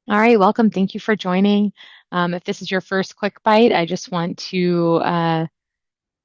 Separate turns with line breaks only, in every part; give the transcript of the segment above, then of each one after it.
All right, welcome. Thank you for joining. If this is your first quick bite, I just want to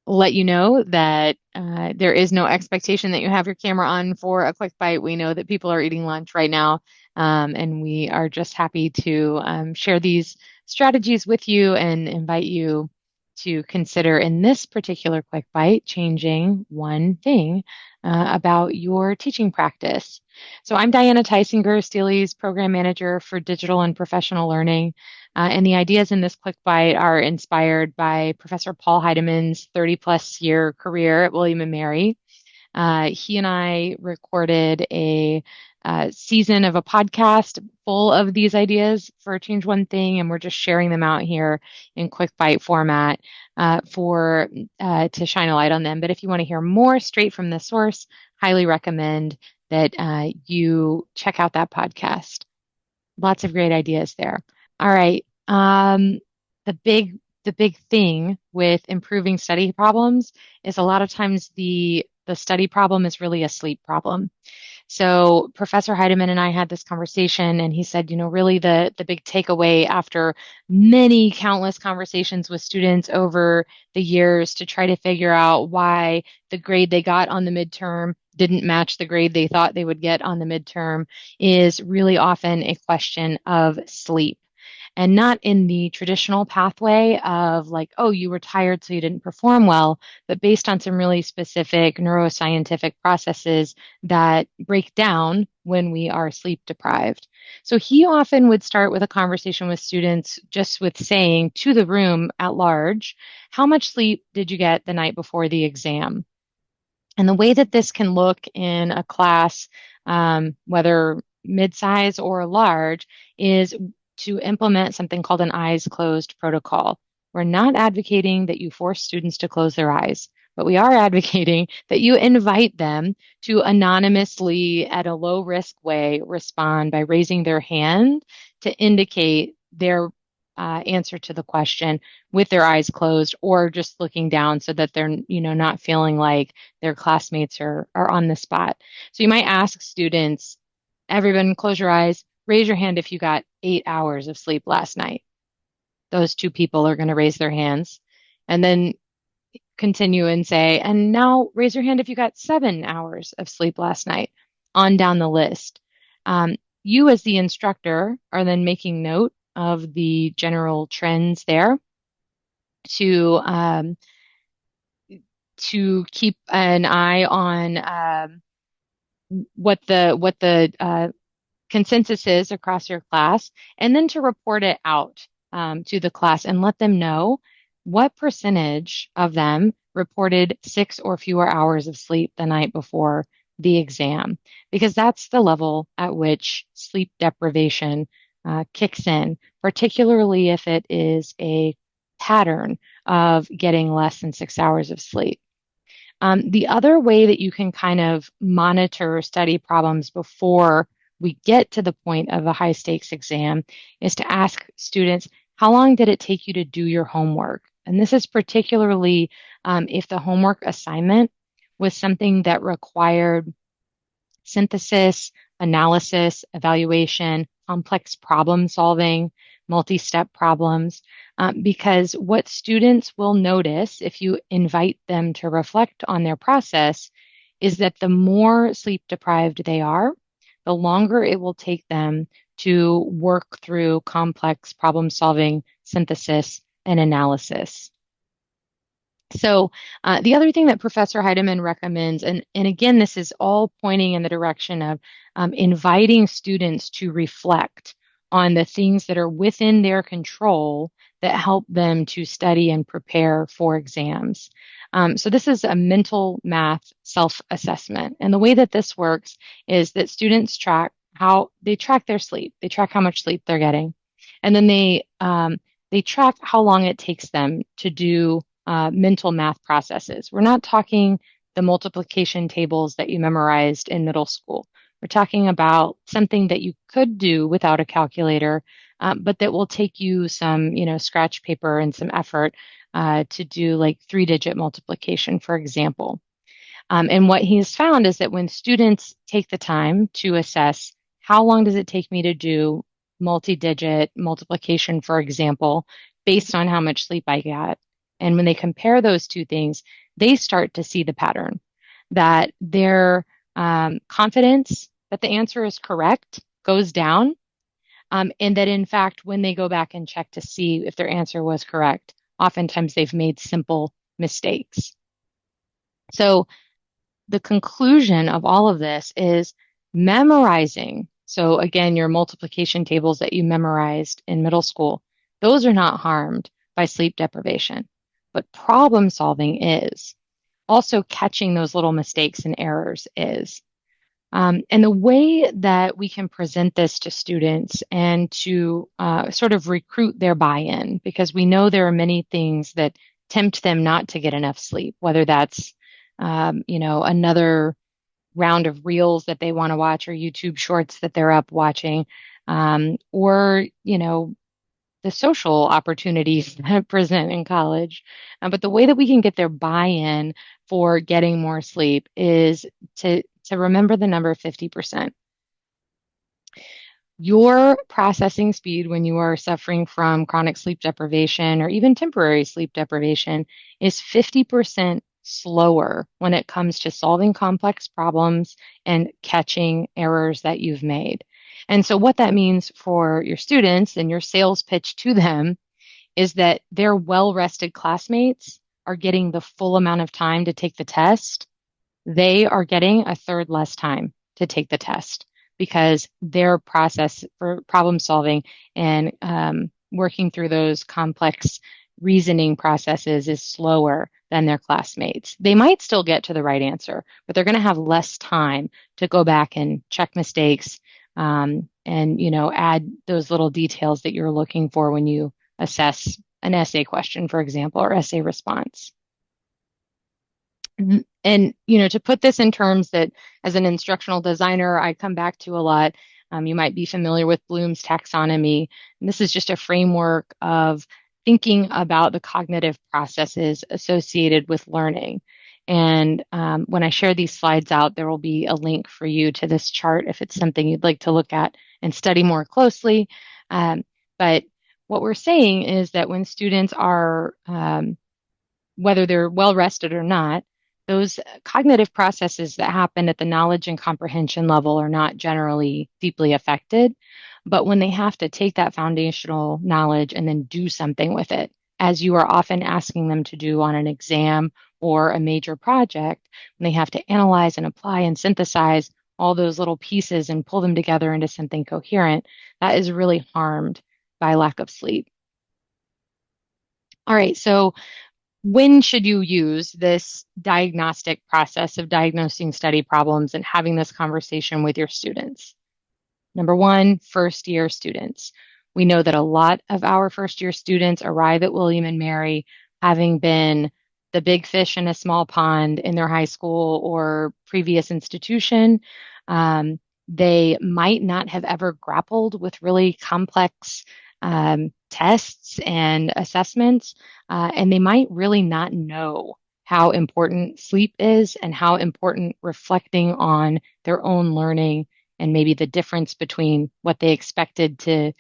let you know that there is no expectation that you have your camera on for a quick bite. We know that people are eating lunch right now, and we are just happy to share these strategies with you and invite you to consider in this particular quick bite changing one thing about your teaching practice. So I'm Diana Theisinger, STLI's program manager for digital and professional learning. And the ideas in this quick bite are inspired by Professor Paul Heideman's 30 plus year career at William and Mary. He and I recorded a season of a podcast full of these ideas for Change One Thing, and we're just sharing them out here in quick bite format for to shine a light on them. But if you want to hear more straight from the source, highly recommend that you check out that podcast. Lots of great ideas there. All right. The big thing with improving study problems is a lot of times the study problem is really a sleep problem. So Professor Heideman and I had this conversation, and he said, really the big takeaway after many countless conversations with students over the years to try to figure out why the grade they got on the midterm didn't match the grade they thought they would get on the midterm is really often a question of sleep and not in the traditional pathway of like, oh, you were tired, so you didn't perform well, but based on some really specific neuroscientific processes that break down when we are sleep deprived. So he often would start with a conversation with students just with saying to the room at large, how much sleep did you get the night before the exam? And the way that this can look in a class, whether mid-size or large, is to implement something called an eyes closed protocol. We're not advocating that you force students to close their eyes, but we are advocating that you invite them to anonymously, at a low risk way, respond by raising their hand to indicate their answer to the question with their eyes closed or just looking down so that they're not feeling like their classmates are on the spot. So you might ask students, everyone close your eyes, raise your hand if you got 8 hours of sleep last night. Those two people are going to raise their hands and then continue and say, and now raise your hand if you got 7 hours of sleep last night, on down the list. You as the instructor are then making note of the general trends there to keep an eye on what the consensus is across your class, and then to report it out to the class and let them know what percentage of them reported 6 or fewer hours of sleep the night before the exam, because that's the level at which sleep deprivation kicks in, particularly if it is a pattern of getting less than 6 hours of sleep. The other way that you can kind of monitor study problems before we get to the point of a high stakes exam is to ask students, how long did it take you to do your homework? And this is particularly if the homework assignment was something that required synthesis, analysis, evaluation, complex problem solving, multi-step problems, because what students will notice if you invite them to reflect on their process is that the more sleep deprived they are, the longer it will take them to work through complex problem solving, synthesis, and analysis. So the other thing that Professor Heideman recommends, and again, this is all pointing in the direction of inviting students to reflect on the things that are within their control that help them to study and prepare for exams. So this is a mental math self-assessment. And the way that this works is that students track their sleep. They track how much sleep they're getting. And then they track how long it takes them to do mental math processes. We're not talking the multiplication tables that you memorized in middle school. We're talking about something that you could do without a calculator, but that will take you some, scratch paper and some effort to do like 3-digit multiplication, for example. And what he's found is that when students take the time to assess how long does it take me to do multi-digit multiplication, for example, based on how much sleep I got. And when they compare those two things, they start to see the pattern that their confidence that the answer is correct goes down. And that in fact, when they go back and check to see if their answer was correct, oftentimes they've made simple mistakes. So the conclusion of all of this is memorizing. So again, your multiplication tables that you memorized in middle school, those are not harmed by sleep deprivation, but problem solving is. Also catching those little mistakes and errors is. And the way that we can present this to students and to sort of recruit their buy-in, because we know there are many things that tempt them not to get enough sleep, whether that's, another round of reels that they want to watch or YouTube shorts that they're up watching, or, the social opportunities that present in college. But the way that we can get their buy-in for getting more sleep is to remember the number 50%. Your processing speed when you are suffering from chronic sleep deprivation or even temporary sleep deprivation is 50% slower when it comes to solving complex problems and catching errors that you've made. And so what that means for your students and your sales pitch to them is that their well-rested classmates are getting the full amount of time to take the test. They are getting a third less time to take the test because their process for problem solving and working through those complex reasoning processes is slower than their classmates. They might still get to the right answer, but they're going to have less time to go back and check mistakes and add those little details that you're looking for when you assess an essay question, for example, or essay response. And, to put this in terms that as an instructional designer, I come back to a lot, you might be familiar with Bloom's taxonomy. And this is just a framework of thinking about the cognitive processes associated with learning. And when I share these slides out, there will be a link for you to this chart if it's something you'd like to look at and study more closely. But what we're saying is that when students are, whether they're well rested or not, those cognitive processes that happen at the knowledge and comprehension level are not generally deeply affected. But when they have to take that foundational knowledge and then do something with it, as you are often asking them to do on an exam or a major project, when they have to analyze and apply and synthesize all those little pieces and pull them together into something coherent, that is really harmed by lack of sleep. All right, so when should you use this diagnostic process of diagnosing study problems and having this conversation with your students? Number one, first year students. We know that a lot of our first year students arrive at William and Mary having been the big fish in a small pond in their high school or previous institution. They might not have ever grappled with really complex tests and assessments, and they might really not know how important sleep is and how important reflecting on their own learning and maybe the difference between what they expected to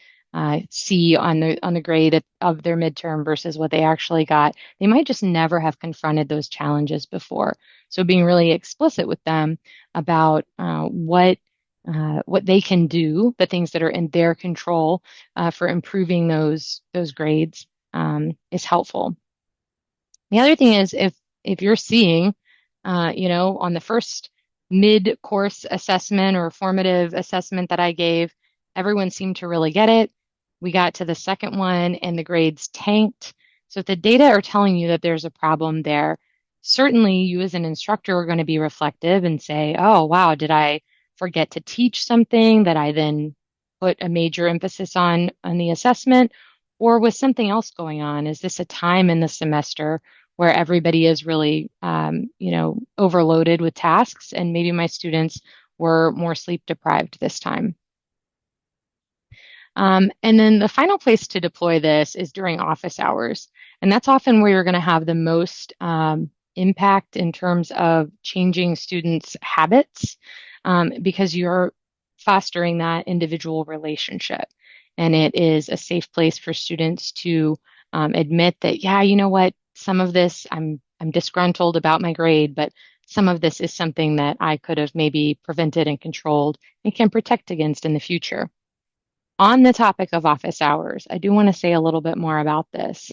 see on the grade of their midterm versus what they actually got. They might just never have confronted those challenges before. So being really explicit with them about what they can do, the things that are in their control for improving those grades is helpful. The other thing is if you're seeing, on the first mid-course assessment or formative assessment that I gave, everyone seemed to really get it. We got to the second one and the grades tanked. So if the data are telling you that there's a problem there, certainly you as an instructor are going to be reflective and say, oh, wow, did I forget to teach something that I then put a major emphasis on the assessment? Or was something else going on? Is this a time in the semester where everybody is really, overloaded with tasks and maybe my students were more sleep deprived this time? And then the final place to deploy this is during office hours. And that's often where you're going to have the most impact in terms of changing students' habits because you're fostering that individual relationship. and it is a safe place for students to admit that, yeah, you know what, some of this I'm disgruntled about my grade, but some of this is something that I could have maybe prevented and controlled and can protect against in the future. On the topic of office hours, I do want to say a little bit more about this.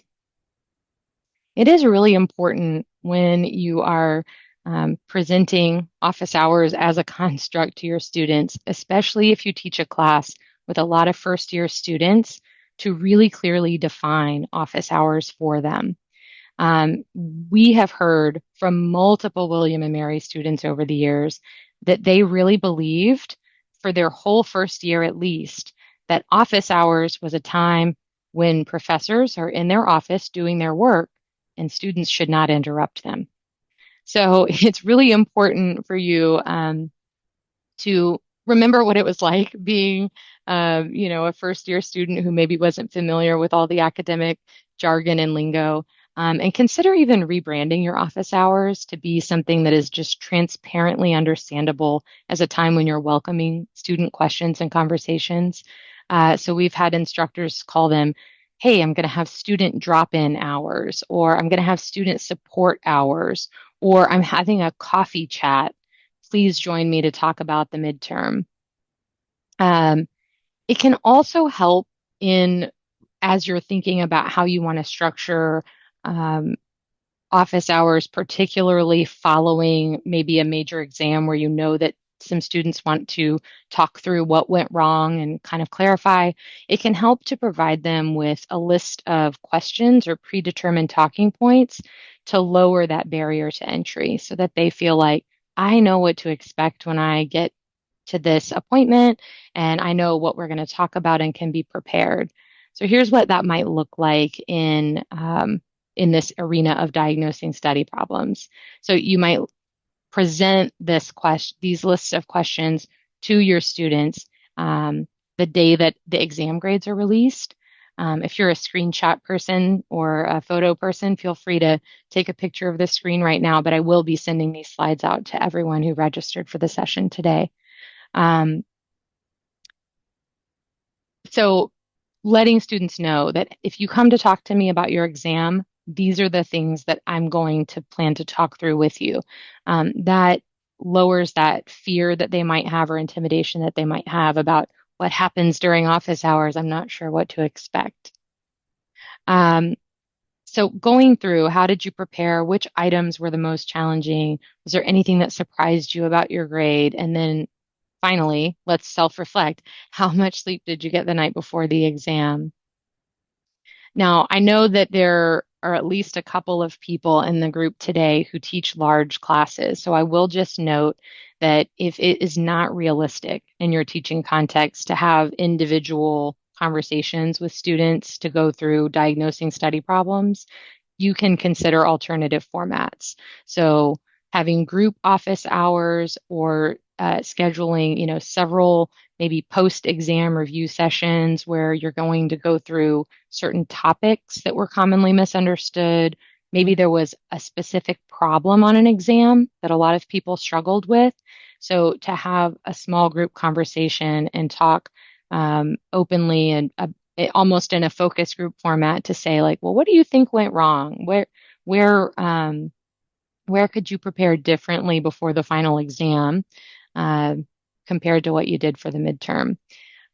It is really important when you are presenting office hours as a construct to your students, especially if you teach a class with a lot of first year students, to really clearly define office hours for them. We have heard from multiple William and Mary students over the years that they really believed for their whole first year at least that office hours was a time when professors are in their office doing their work and students should not interrupt them. So it's really important for you to remember what it was like being, a first year student who maybe wasn't familiar with all the academic jargon and lingo. And consider even rebranding your office hours to be something that is just transparently understandable as a time when you're welcoming student questions and conversations. So we've had instructors call them, hey, I'm going to have student drop-in hours, or I'm going to have student support hours, or I'm having a coffee chat. Please join me to talk about the midterm. Um, it can also help in as you're thinking about how you want to structure um, office hours, particularly following maybe a major exam where you know that some students want to talk through what went wrong and kind of clarify. It can help to provide them with a list of questions or predetermined talking points to lower that barrier to entry so that they feel like, I know what to expect when I get to this appointment and I know what we're going to talk about and can be prepared. So here's what that might look like in this arena of diagnosing study problems. So you might present these lists of questions to your students the day that the exam grades are released. If you're a screenshot person or a photo person, feel free to take a picture of the screen right now, but I will be sending these slides out to everyone who registered for the session today. Um, so letting students know that if you come to talk to me about your exam, these are the things that I'm going to plan to talk through with you. That lowers that fear that they might have or intimidation that they might have about what happens during office hours. I'm not sure what to expect. Um, so going through, how did you prepare? Which items were the most challenging? Was there anything that surprised you about your grade? And then finally, let's self-reflect. How much sleep did you get the night before the exam? Now, I know that there are at least a couple of people in the group today who teach large classes. So I will just note that if it is not realistic in your teaching context to have individual conversations with students to go through diagnosing study problems, you can consider alternative formats. So having group office hours or scheduling, several maybe post-exam review sessions where you're going to go through certain topics that were commonly misunderstood. Maybe there was a specific problem on an exam that a lot of people struggled with. So to have a small group conversation and talk openly and almost in a focus group format to say like, well, what do you think went wrong? Where, where could you prepare differently before the final exam uh, compared to what you did for the midterm?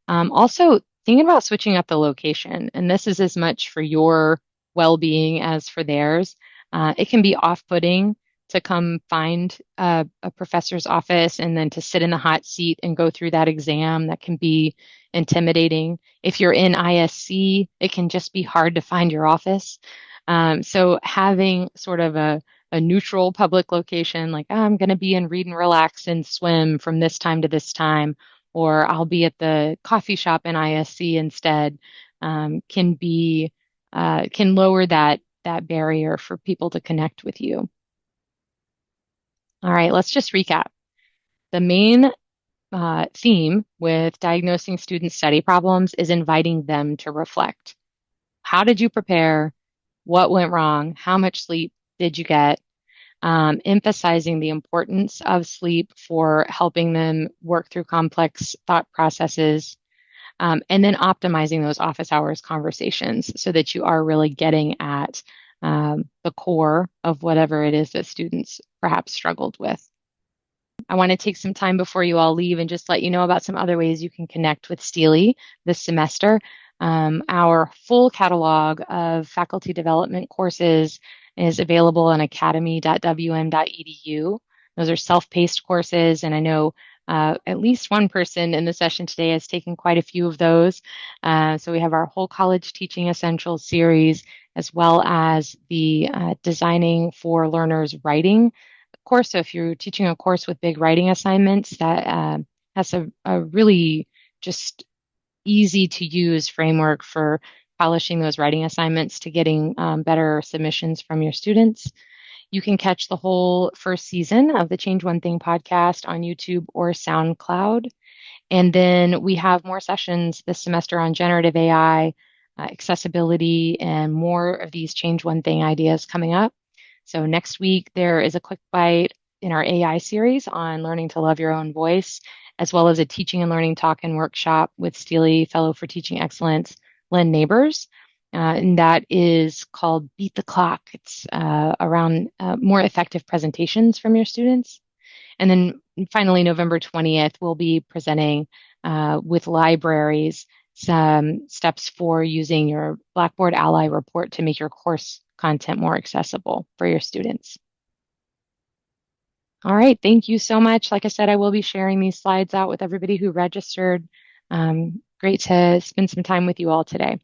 Also, thinking about switching up the location, and this is as much for your well-being as for theirs. It can be off-putting to come find a professor's office and then to sit in the hot seat and go through that exam. That can be intimidating. If you're in ISC, it can just be hard to find your office. So having sort of a neutral public location, like, oh, I'm going to be in read and relax and swim from this time to this time, or I'll be at the coffee shop in ISC instead, can lower that barrier for people to connect with you. All right, let's just recap. The main theme with diagnosing student study problems is inviting them to reflect. How did you prepare? What went wrong? How much sleep did you get? Emphasizing the importance of sleep for helping them work through complex thought processes. and then optimizing those office hours conversations so that you are really getting at the core of whatever it is that students perhaps struggled with. I want to take some time before you all leave and just let you know about some other ways you can connect with STLI this semester. Our full catalog of faculty development courses is available on academy.wm.edu. Those are self-paced courses, and I know at least one person in the session today has taken quite a few of those. So we have our whole college teaching essentials series, as well as the designing for learners writing course. So if you're teaching a course with big writing assignments, that has a really just easy to use framework for polishing those writing assignments to getting better submissions from your students. You can catch the whole first season of the Change One Thing podcast on YouTube or SoundCloud. And then we have more sessions this semester on generative AI, accessibility, and more of these Change One Thing ideas coming up. So next week, there is a quick bite in our AI series on learning to love your own voice, as well as a teaching and learning talk and workshop with STLI Fellow for Teaching Excellence, Lynn Neighbors. And that is called Beat the Clock. It's around more effective presentations from your students. And then finally, November 20th, we'll be presenting with libraries some steps for using your Blackboard Ally report to make your course content more accessible for your students. All right, thank you so much. Like I said, I will be sharing these slides out with everybody who registered. Great to spend some time with you all today.